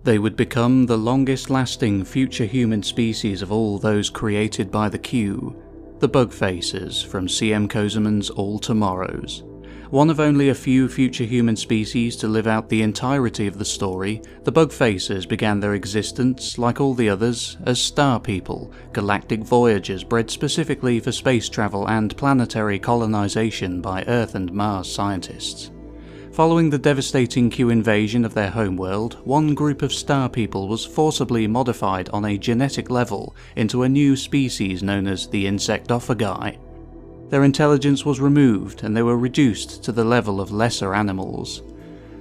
They would become the longest-lasting future human species of all those created by the Q, the Bug Faces from C.M. Kosemen's All Tomorrows. One of only a few future human species to live out the entirety of the story, the Bug Faces began their existence, like all the others, as star people, galactic voyagers bred specifically for space travel and planetary colonization by Earth and Mars scientists. Following the devastating Q invasion of their homeworld, one group of star people was forcibly modified on a genetic level into a new species known as the Insectophagi. Their intelligence was removed and they were reduced to the level of lesser animals.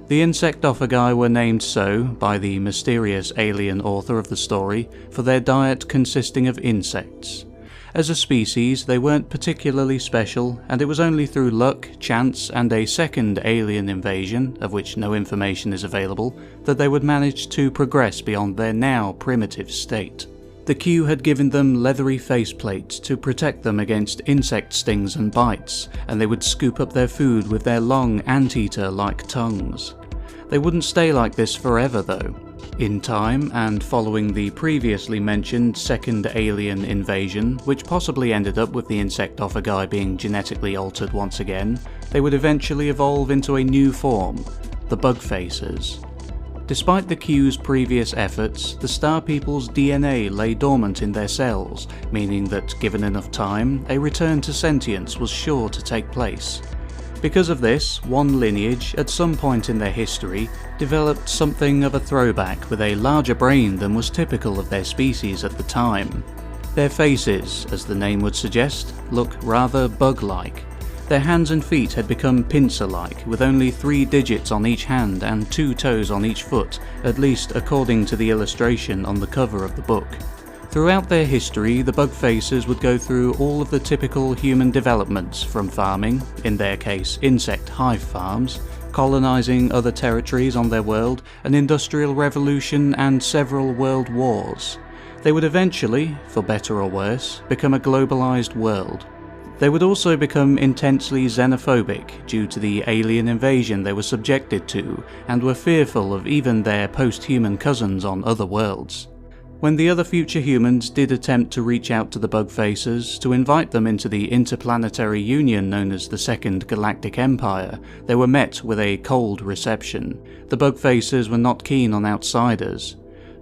The Insectophagi were named so by the mysterious alien author of the story for their diet consisting of insects. As a species, they weren't particularly special, and it was only through luck, chance, and a second alien invasion, of which no information is available, that they would manage to progress beyond their now primitive state. The Q had given them leathery faceplates to protect them against insect stings and bites, and they would scoop up their food with their long anteater-like tongues. They wouldn't stay like this forever though. In time, and following the previously mentioned second alien invasion, which possibly ended up with the Insectophagi being genetically altered once again, they would eventually evolve into a new form, the Bug Faces. Despite the Q's previous efforts, the Star People's DNA lay dormant in their cells, meaning that given enough time, a return to sentience was sure to take place. Because of this, one lineage, at some point in their history, developed something of a throwback with a larger brain than was typical of their species at the time. Their faces, as the name would suggest, look rather bug-like. Their hands and feet had become pincer-like, with only 3 digits on each hand and 2 toes on each foot, at least according to the illustration on the cover of the book. Throughout their history, the Bug Faces would go through all of the typical human developments, from farming, in their case insect hive farms, colonizing other territories on their world, an industrial revolution, and several world wars. They would eventually, for better or worse, become a globalized world. They would also become intensely xenophobic due to the alien invasion they were subjected to, and were fearful of even their post-human cousins on other worlds. When the other future humans did attempt to reach out to the Bug Faces to invite them into the interplanetary union known as the Second Galactic Empire, they were met with a cold reception. The Bug Faces were not keen on outsiders.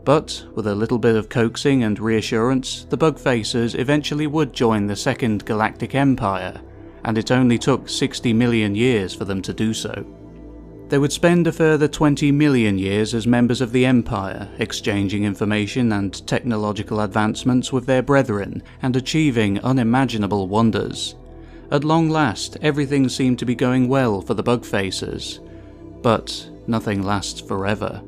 But, with a little bit of coaxing and reassurance, the Bug Faces eventually would join the Second Galactic Empire, and it only took 60 million years for them to do so. They would spend a further 20 million years as members of the Empire, exchanging information and technological advancements with their brethren, and achieving unimaginable wonders. At long last, everything seemed to be going well for the Bug Faces. But nothing lasts forever.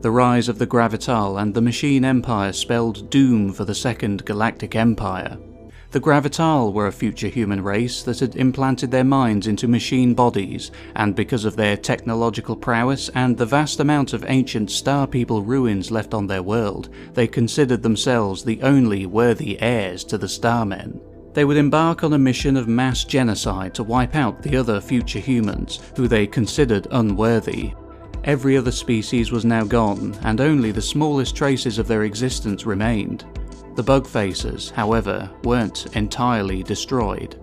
The rise of the gravital and the machine empire spelled doom for the Second Galactic Empire. The gravital were a future human race that had implanted their minds into machine bodies, and because of their technological prowess and the vast amount of ancient Star People ruins left on their world, they considered themselves the only worthy heirs to the Starmen. They would embark on a mission of mass genocide to wipe out the other future humans, who they considered unworthy. Every other species was now gone, and only the smallest traces of their existence remained. The Bug Faces, however, weren't entirely destroyed.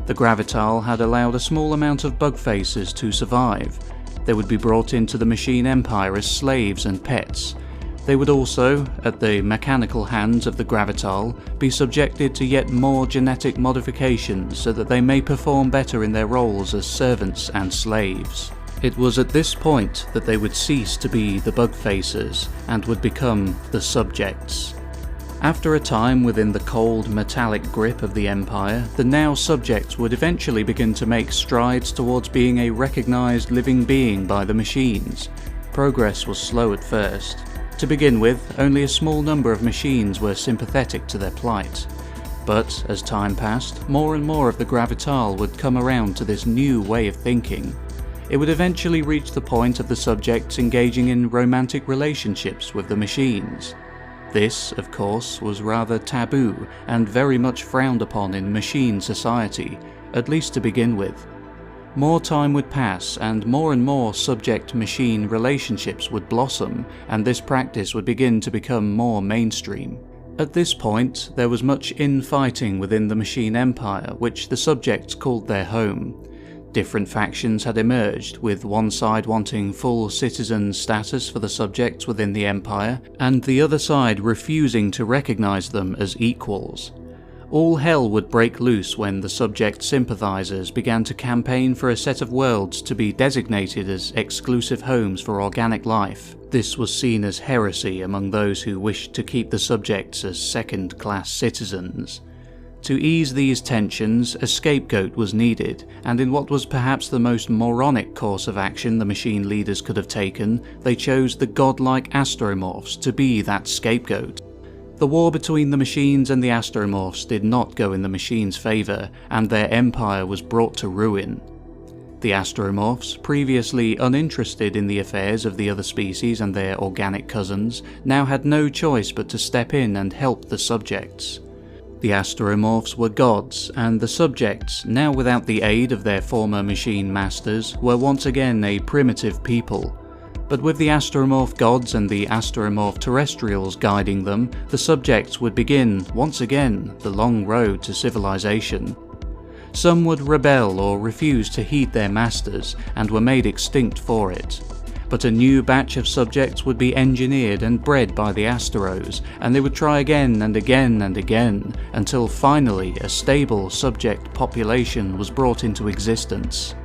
The gravital had allowed a small amount of Bug Faces to survive. They would be brought into the machine empire as slaves and pets. They would also, at the mechanical hands of the gravital, be subjected to yet more genetic modifications so that they may perform better in their roles as servants and slaves. It was at this point that they would cease to be the Bug Faces and would become the subjects. After a time within the cold, metallic grip of the Empire, the now subjects would eventually begin to make strides towards being a recognized living being by the machines. Progress was slow at first. To begin with, only a small number of machines were sympathetic to their plight. But, as time passed, more and more of the gravital would come around to this new way of thinking. It would eventually reach the point of the subjects engaging in romantic relationships with the machines. This, of course, was rather taboo and very much frowned upon in machine society, at least to begin with. More time would pass and more subject-machine relationships would blossom, and this practice would begin to become more mainstream. At this point, there was much infighting within the machine empire, which the subjects called their home. Different factions had emerged, with one side wanting full citizen status for the subjects within the empire, and the other side refusing to recognize them as equals. All hell would break loose when the subject sympathizers began to campaign for a set of worlds to be designated as exclusive homes for organic life. This was seen as heresy among those who wished to keep the subjects as second-class citizens. To ease these tensions, a scapegoat was needed, and in what was perhaps the most moronic course of action the machine leaders could have taken, they chose the godlike astromorphs to be that scapegoat. The war between the machines and the astromorphs did not go in the machines' favour, and their empire was brought to ruin. The astromorphs, previously uninterested in the affairs of the other species and their organic cousins, now had no choice but to step in and help the subjects. The astromorphs were gods, and the subjects, now without the aid of their former machine masters, were once again a primitive people. But with the astromorph gods and the astromorph terrestrials guiding them, the subjects would begin, once again, the long road to civilization. Some would rebel or refuse to heed their masters, and were made extinct for it. But a new batch of subjects would be engineered and bred by the Asteros, and they would try again and again and again, until finally a stable subject population was brought into existence.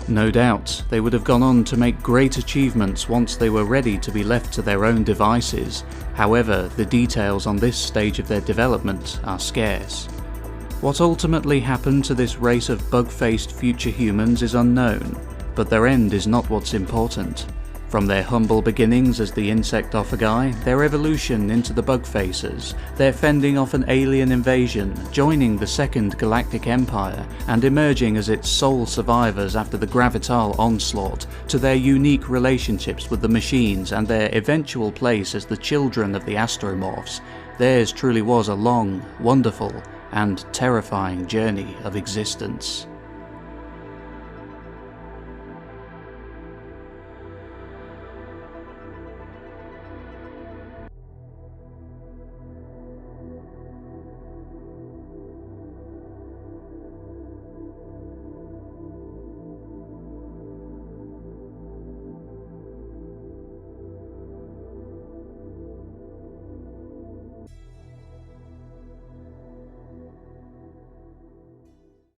No doubt, they would have gone on to make great achievements once they were ready to be left to their own devices. However, the details on this stage of their development are scarce. What ultimately happened to this race of bug-faced future humans is unknown, but their end is not what's important. From their humble beginnings as the insectophagi, their evolution into the bug-facers, their fending off an alien invasion, joining the Second Galactic Empire, and emerging as its sole survivors after the gravital onslaught, to their unique relationships with the machines and their eventual place as the children of the astromorphs, theirs truly was a long, wonderful, and terrifying journey of existence.